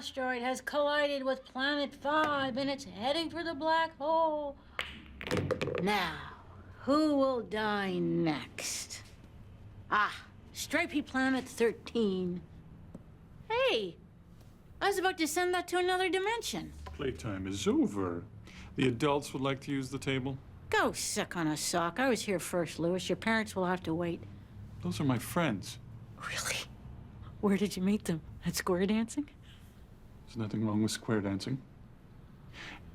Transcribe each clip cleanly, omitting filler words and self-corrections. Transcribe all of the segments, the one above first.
asteroid has collided with Planet 5 and it's heading for the black hole. Now, who will die next? Ah, Stripey Planet 13. Hey, I was about to send that to another dimension. Playtime is over. The adults would like to use the table. Go suck on a sock. I was here first, Louis. Your parents will have to wait. Those are my friends. Really? Where did you meet them? At square dancing? There's nothing wrong with square dancing.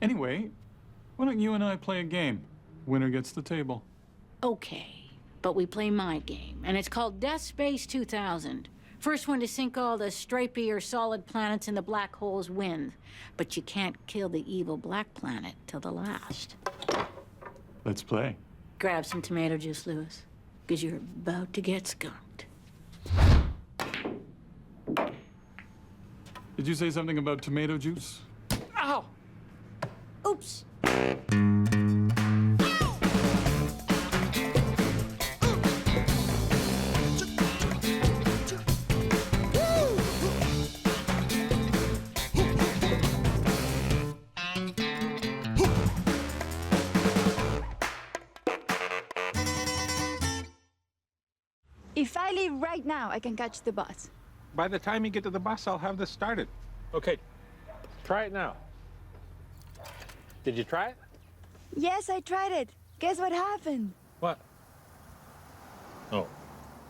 Anyway, why don't you and I play a game? Winner gets the table. Okay, but we play my game, and it's called Death Space 2000. First one to sink all the stripy or solid planets in the black holes wins. But you can't kill the evil black planet till the last. Let's play. Grab some tomato juice, Louis, because you're about to get skunked. Did you say something about tomato juice? Ow! Oops. If I leave right now, I can catch the bus. By the time you get to the bus, I'll have this started. Okay, try it now. Did you try it? Yes, I tried it. Guess what happened? What? Oh,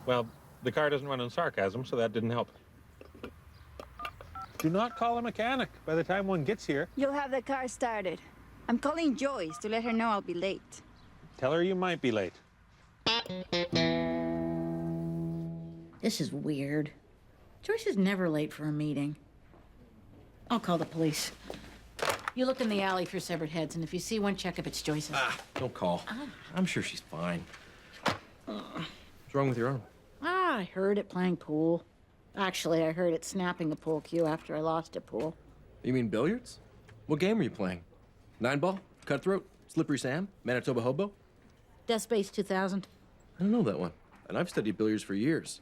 well, the car doesn't run on sarcasm, so that didn't help. Do not call a mechanic. By the time one gets here, You'll have the car started. I'm calling Joyce to let her know I'll be late. tell her you might be late. This is weird. Joyce is never late for a meeting. I'll call the police. You look in the alley for severed heads, and if you see one, check if it's Joyce's. Don't call. I'm sure she's fine. What's wrong with your arm? I heard it playing pool. Actually, I heard it snapping a pool cue after I lost a pool. You mean billiards? What game are you playing? 9-ball? Cutthroat? Slippery Sam? Manitoba Hobo? Death Space 2000. I don't know that one. And I've studied billiards for years.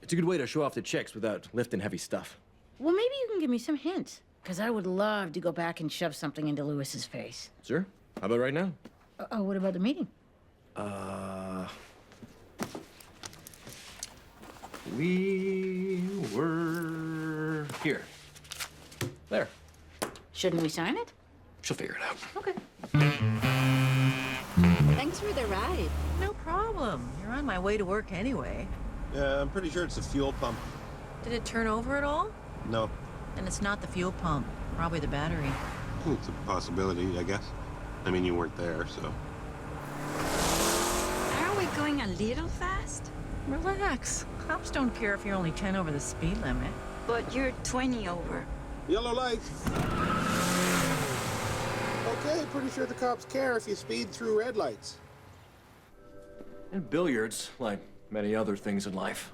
It's a good way to show off the chicks without lifting heavy stuff. Well, maybe you can give me some hints. Because I would love to go back and shove something into Louis's face. Sure. How about right now? Oh, what about the meeting? We were here. There. Shouldn't we sign it? She'll figure it out. Okay. Thanks for the ride. No problem. You're on my way to work anyway. Yeah, I'm pretty sure it's a fuel pump. Did it turn over at all? No, Then it's not the fuel pump. Probably the battery. it's a possibility, I guess. I mean, you weren't there, so. Aren't we going a little fast? Relax. Cops don't care if you're only 10 over the speed limit. But you're 20 over. Yellow lights. Okay, pretty sure the cops care if you speed through red lights. And billiards, like many other things in life,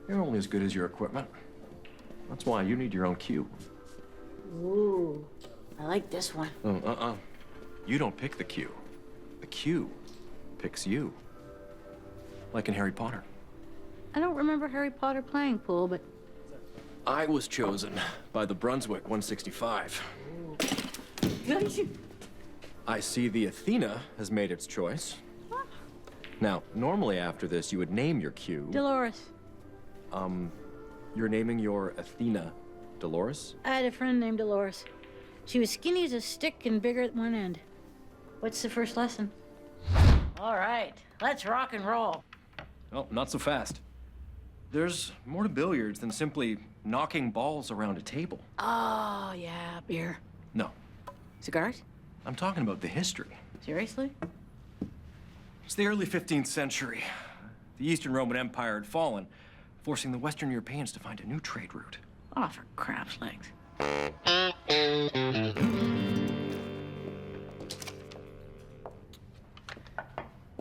you're only as good as your equipment. That's why you need your own cue. Ooh, I like this one. You don't pick the cue. The cue picks you. Like in Harry Potter. I don't remember Harry Potter playing pool, but... I was chosen by the Brunswick 165. I see the Athena has made its choice. Now, normally after this, you would name your cue. Dolores. You're naming your Athena Dolores? I had a friend named Dolores. She was skinny as a stick and bigger at one end. What's the first lesson? All right, let's rock and roll. Oh, not so fast. There's more to billiards than simply knocking balls around a table. Oh, yeah, beer. No, Cigars? I'm talking about the history. Seriously? It's the early 15th century. The Eastern Roman Empire had fallen, forcing the Western Europeans to find a new trade route. Oh, for crap's sakes.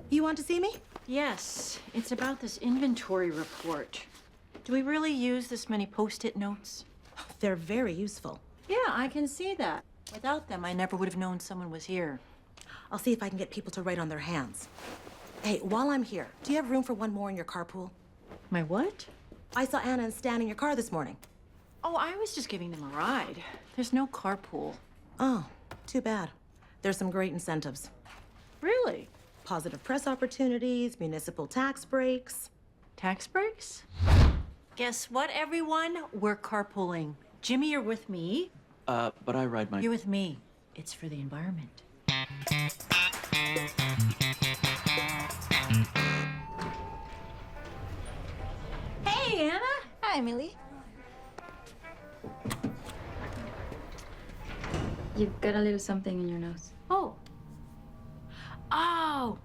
You want to see me? Yes, it's about this inventory report. Do we really use this many Post-it notes? They're very useful. Yeah, I can see that. Without them, I never would have known someone was here. I'll see if I can get people to write on their hands. Hey, while I'm here, do you have room for one more in your carpool? My what? I saw Anna and Stan in your car this morning. Oh, I was just giving them a ride. There's no carpool. Oh, too bad. There's some great incentives. Really? Positive press opportunities, municipal tax breaks. Tax breaks? Guess what, everyone? We're carpooling. Jimmy, you're with me. But I ride my... You're with me. It's for the environment. Hey, Anna. Hi, Millie. You've got a little something in your nose. Oh. Oh!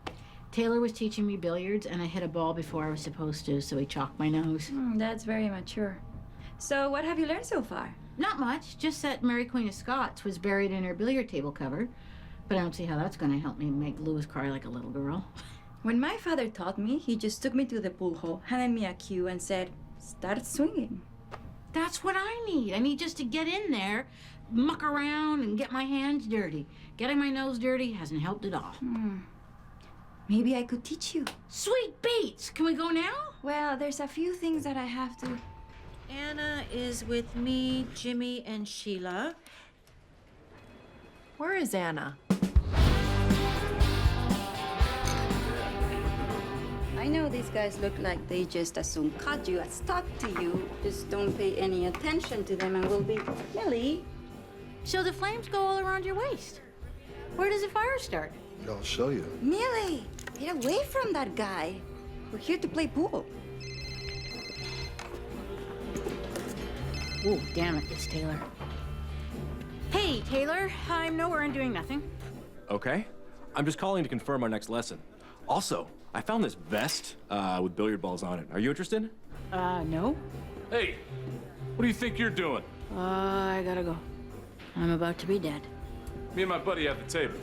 Taylor was teaching me billiards, and I hit a ball before I was supposed to, so he chalked my nose. That's very mature. So, what have you learned so far? Not much, just that Mary Queen of Scots was buried in her billiard table cover. But I don't see how that's going to help me make Louis cry like a little girl. When my father taught me, he just took me to the pool hall, handed me a cue, and said, start swinging. That's what I need. I need just to get in there, muck around, and get my hands dirty. Getting my nose dirty hasn't helped at all. Maybe I could teach you. Sweet beats! Can we go now? Well, there's a few things that I have to... Anna is with me, Jimmy, and Sheila. Where is Anna? I know these guys look like they just as soon cut you as talk to you. Just don't pay any attention to them and we'll be... Millie? So the flames go all around your waist. Where does the fire start? I'll show you. Millie! Get away from that guy. We're here to play pool. Oh, damn it, it's Taylor. Hey, Taylor. I'm nowhere and doing nothing. Okay. I'm just calling to confirm our next lesson. Also, I found this vest with billiard balls on it. Are you interested? No. Hey, what do you think you're doing? I gotta go. I'm about to be dead. Me and my buddy have the table.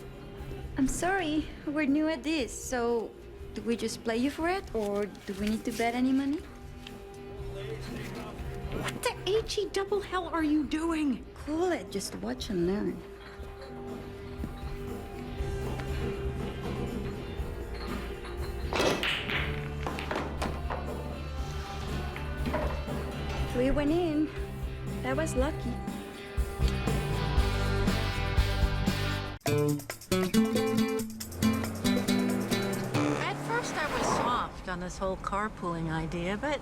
I'm sorry, we're new at this, so do we just play you for it, or do we need to bet any money? What the H-E double hell are you doing? Cool it, just watch and learn. We went in. That was lucky. At first, I was soft on this whole carpooling idea, but,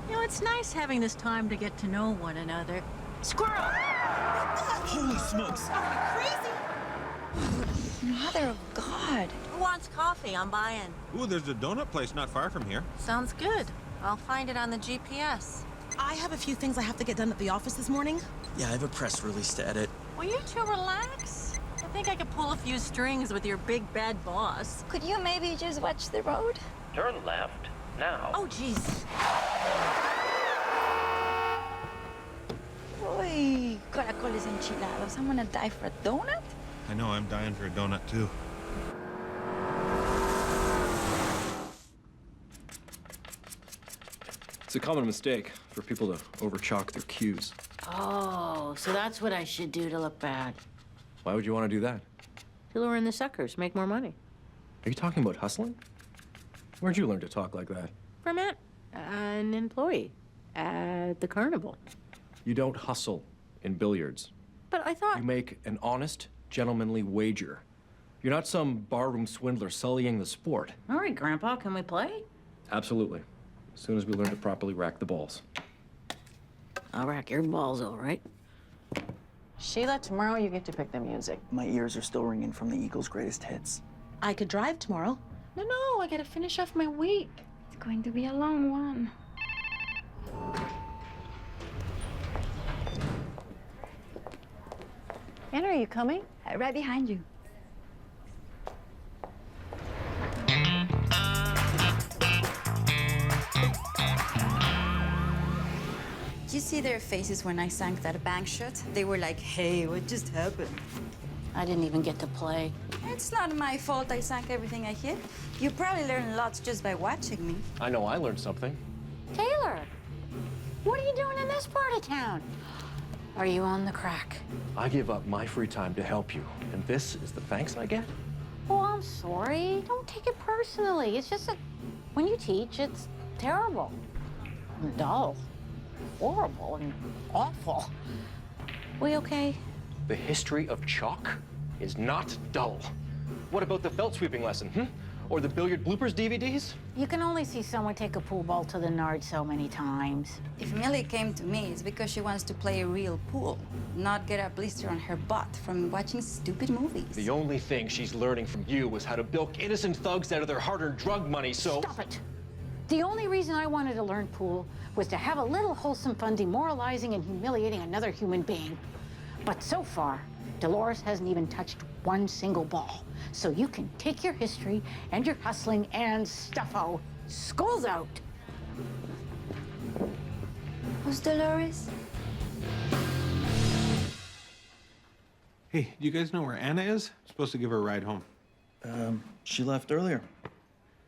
you know, it's nice having this time to get to know one another. Squirrel! Holy smokes! Mother of God. Who wants coffee? I'm buying. Ooh, there's a donut place not far from here. Sounds good. I'll find it on the GPS. I have a few things I have to get done at the office this morning. Yeah, I have a press release to edit. Will you two relax? I think I could pull a few strings with your big bad boss. Could you maybe just watch the road? Turn left, now. Oh, jeez. Uy, caracoles enchilados. I'm gonna die for a donut? I know, I'm dying for a donut too. It's a common mistake for people to over-chalk their cues. Oh, so that's what I should do to look bad. Why would you want to do that? To lure in the suckers, make more money. Are you talking about hustling? Where'd you learn to talk like that? From an employee at the carnival. You don't hustle in billiards. But I thought... You make an honest, gentlemanly wager. You're not some barroom swindler sullying the sport. All right, Grandpa, can we play? Absolutely. As soon as we learn to properly rack the balls. I'll rack your balls, all right. Sheila, tomorrow you get to pick the music. My ears are still ringing from the Eagles' greatest hits. I could drive tomorrow. No, I gotta finish off my week. It's going to be a long one. Anna, are you coming? Right behind you. Did you see their faces when I sank that bank shot? They were like, hey, what just happened? I didn't even get to play. It's not my fault I sank everything I hit. You probably learned lots just by watching me. I know I learned something. Taylor, what are you doing in this part of town? Are you on the crack? I give up my free time to help you, and this is the thanks I get? Oh, I'm sorry. Don't take it personally. It's just that when you teach, it's terrible. And dull. horrible and awful. We okay? The history of chalk is not dull. What about the felt sweeping lesson, Or the billiard bloopers DVDs? You can only see someone take a pool ball to the nard so many times. If Millie came to me, it's because she wants to play a real pool, not get a blister on her butt from watching stupid movies. The only thing she's learning from you was how to bilk innocent thugs out of their hard-earned drug money, so... Stop it! The only reason I wanted to learn pool was to have a little wholesome fun demoralizing and humiliating another human being. But so far, Dolores hasn't even touched one single ball. So you can take your history and your hustling and stuffo. School's out. Who's Dolores? Hey, do you guys know where Anna is? I'm supposed to give her a ride home. She left earlier.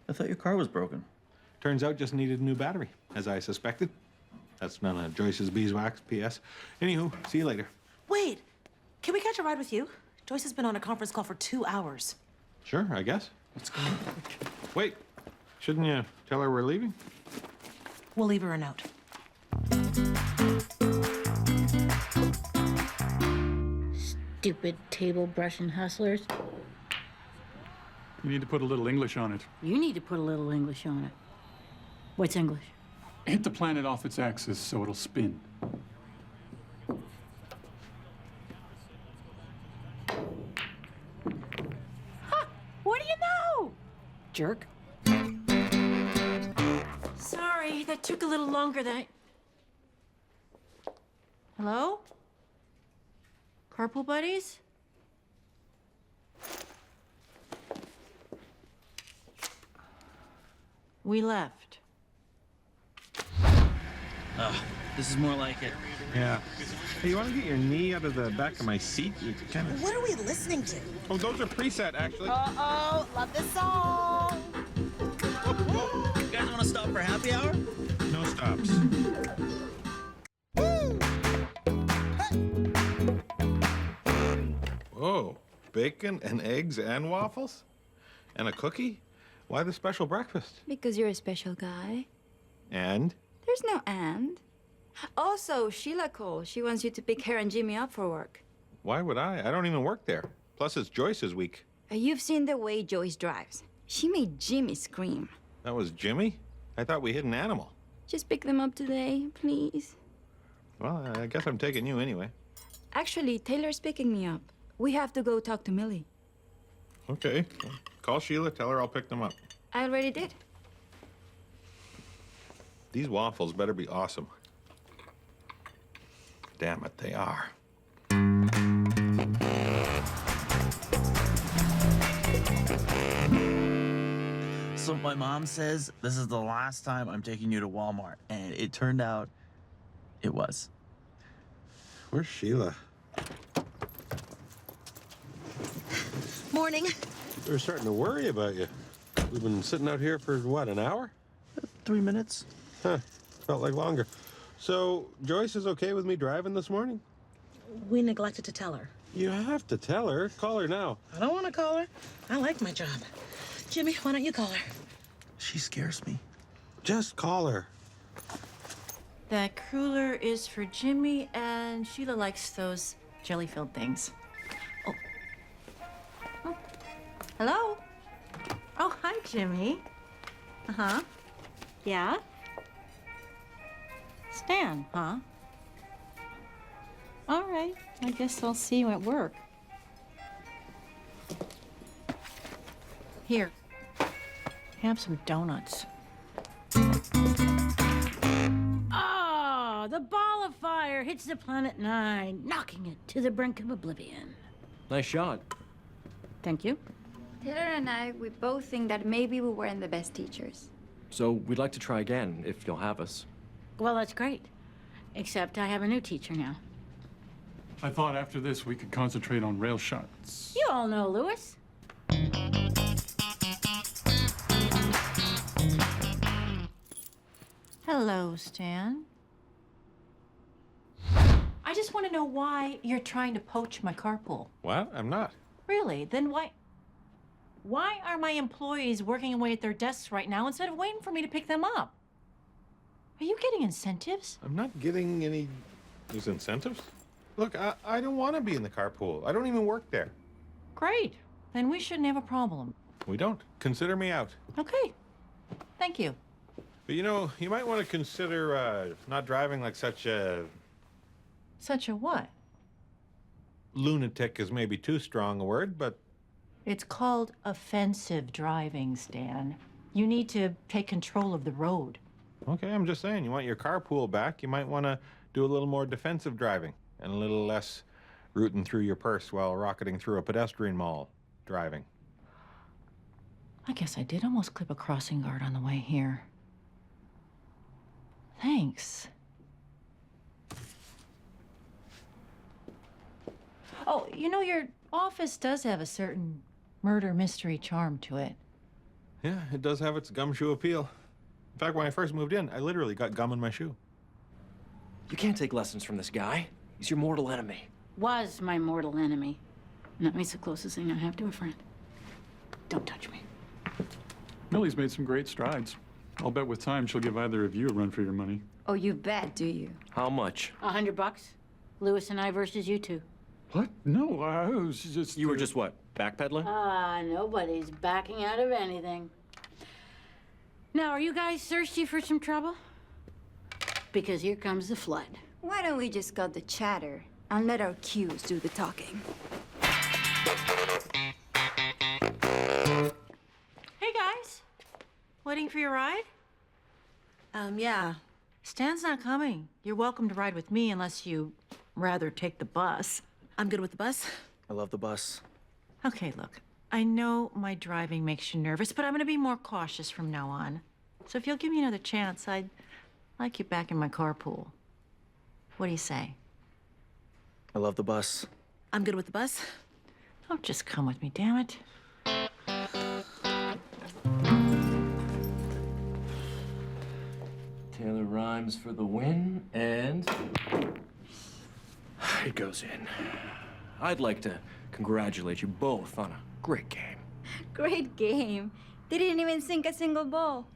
I thought your car was broken. Turns out just needed a new battery, as I suspected. That's none of Joyce's beeswax, P.S. Anywho, see you later. Wait, can we catch a ride with you? Joyce has been on a conference call for 2 hours. Sure, I guess. Let's go. Wait, shouldn't you tell her we're leaving? We'll leave her a note. Stupid table brushing hustlers. You need to put a little English on it. You need to put a little English on it. What's English? Hit the planet off its axis so it'll spin. What do you know? Jerk. Sorry, that took a little longer than I... Hello? Carpool buddies? We left. This is more like it. Yeah. Hey, you want to get your knee out of the back of my seat? You kind of... What are we listening to? Oh, those are preset, actually. Uh-oh, love this song. You guys want to stop for happy hour? No stops. Whoa. Bacon and eggs and waffles? And a cookie? Why the special breakfast? Because you're a special guy. And? There's no and. Also, Sheila called. She wants you to pick her and Jimmy up for work. Why would I? I don't even work there. Plus, it's Joyce's week. You've seen the way Joyce drives. She made Jimmy scream. That was Jimmy? I thought we hid an animal. Just pick them up today, please. Well, I guess I'm taking you anyway. Actually, Taylor's picking me up. We have to go talk to Millie. Okay. Well, call Sheila, tell her I'll pick them up. I already did. These waffles better be awesome. Damn it, they are. So my mom says this is the last time I'm taking you to Walmart, and it turned out it was. Where's Sheila? Morning. They're starting to worry about you. We've been sitting out here for, what, an hour? 3 minutes. Huh, felt like longer. So, Joyce is okay with me driving this morning? We neglected to tell her. You have to tell her. Call her now. I don't want to call her. I like my job. Jimmy, why don't you call her? She scares me. Just call her. That cruller is for Jimmy, and Sheila likes those jelly-filled things. Oh. Hello? Oh, hi, Jimmy. Uh-huh. Yeah? Stan, huh? All right. I guess I'll see you at work. Here. Have some donuts. Oh, the ball of fire hits the planet 9, knocking it to the brink of oblivion. Nice shot. Thank you. Taylor and I, we both think that maybe we weren't the best teachers. So we'd like to try again, if you'll have us. Well, that's great. Except I have a new teacher now. I thought after this we could concentrate on rail shots. You all know Lewis. Hello, Stan. I just want to know why you're trying to poach my carpool. What? I'm not. Really? Then why are my employees working away at their desks right now instead of waiting for me to pick them up? Are you getting incentives? I'm not getting any... There's incentives? Look, I don't want to be in the carpool. I don't even work there. Great. Then we shouldn't have a problem. We don't. Consider me out. Okay. Thank you. But you know, you might want to consider not driving like such a... Such a what? Lunatic is maybe too strong a word, but... It's called offensive driving, Stan. You need to take control of the road. Okay, I'm just saying, you want your carpool back, you might want to do a little more defensive driving and a little less rooting through your purse while rocketing through a pedestrian mall driving. I guess I did almost clip a crossing guard on the way here. Thanks. Oh, you know, your office does have a certain murder mystery charm to it. Yeah, it does have its gumshoe appeal. In fact, when I first moved in, I literally got gum in my shoe. You can't take lessons from this guy. He's your mortal enemy. Was my mortal enemy. And that means the closest thing I have to a friend. Don't touch me. Millie's made some great strides. I'll bet with time she'll give either of you a run for your money. Oh, you bet, do you? How much? $100. Lewis and I versus you two. What? No, I was just... You were just what, backpedaling? Nobody's backing out of anything. Now, are you guys thirsty for some trouble? Because here comes the flood. Why don't we just cut the chatter and let our cues do the talking? Hey, guys. Waiting for your ride? Yeah. Stan's not coming. You're welcome to ride with me unless you rather take the bus. I'm good with the bus. I love the bus. Okay, look. I know my driving makes you nervous, but I'm gonna be more cautious from now on. So if you'll give me another chance, I'd like you back in my carpool. What do you say? I love the bus. I'm good with the bus. Don't just come with me, damn it. Taylor rhymes for the win, and... it goes in. I'd like to congratulate you both on a great game. Great game. They didn't even sink a single ball.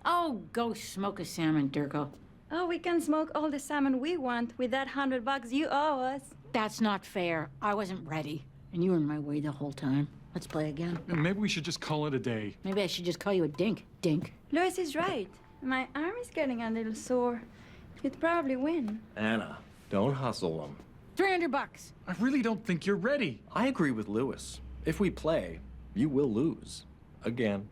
Oh, go smoke a salmon, Durko. Oh, we can smoke all the salmon we want with that $100 you owe us. That's not fair. I wasn't ready, and you were in my way the whole time. Let's play again. Maybe we should just call it a day. Maybe I should just call you a dink. Dink. Lewis is right. My arm is getting a little sore. You'd probably win. Anna, don't hustle them. $300. I really don't think you're ready. I agree with Lewis. If we play, you will lose. Again.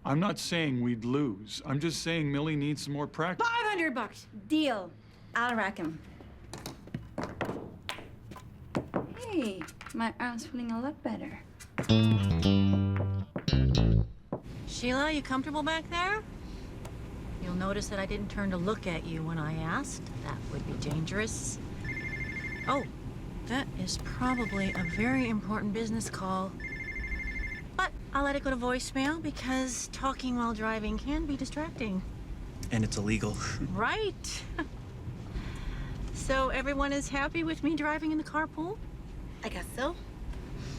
I'm not saying we'd lose. I'm just saying Millie needs some more practice. $500. Deal. I'll rack him. Hey, my arm's feeling a lot better. Sheila, you comfortable back there? You'll notice that I didn't turn to look at you when I asked. That would be dangerous. Oh, that is probably a very important business call. But I'll let it go to voicemail because talking while driving can be distracting. And it's illegal. Right. So everyone is happy with me driving in the carpool? I guess so.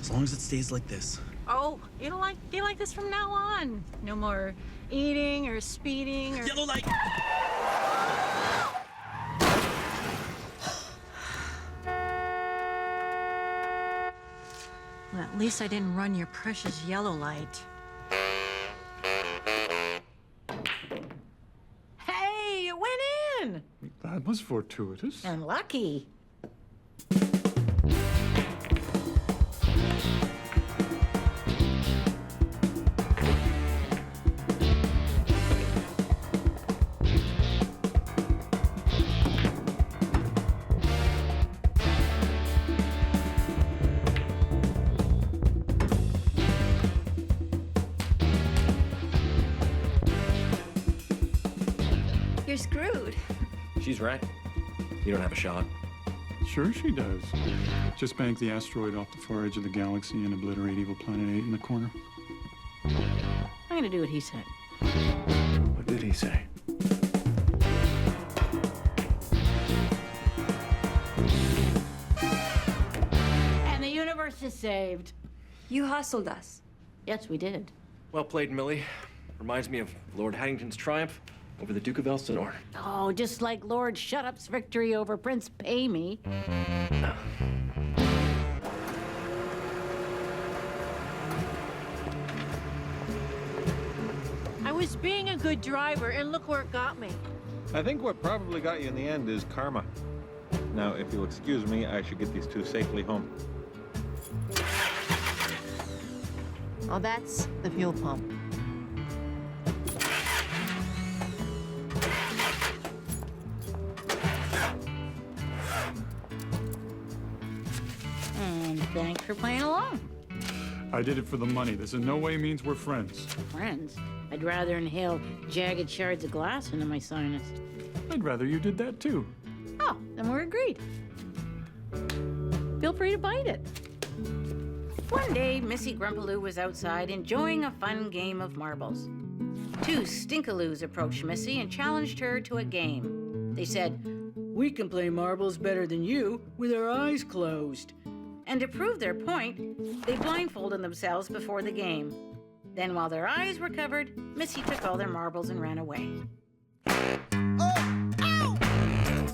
As long as it stays like this. Oh, it'll be like this from now on. No more eating or speeding or... Yellow light! Well, at least I didn't run your precious yellow light. Hey, it went in! That was fortuitous. And lucky. You're screwed. She's right. You don't have a shot. Sure she does. Just bank the asteroid off the far edge of the galaxy and obliterate evil Planet 8 in the corner. I'm gonna do what he said. What did he say? And the universe is saved. You hustled us. Yes, we did. Well played, Millie. Reminds me of Lord Haddington's triumph. over the Duke of Elsinore. Oh, just like Lord Shut-Up's victory over Prince Pay Me. I was being a good driver, and look where it got me. I think what probably got you in the end is karma. Now, if you'll excuse me, I should get these two safely home. Oh, that's the fuel pump. And thanks for playing along. I did it for the money. This in no way means we're friends. Friends? I'd rather inhale jagged shards of glass into my sinus. I'd rather you did that too. Oh, then we're agreed. Feel free to bite it. One day, Missy Grumpaloo was outside enjoying a fun game of marbles. Two Stinkaloos approached Missy and challenged her to a game. They said, "We can play marbles better than you with our eyes closed." And to prove their point, they blindfolded themselves before the game. Then while their eyes were covered, Missy took all their marbles and ran away. Oh!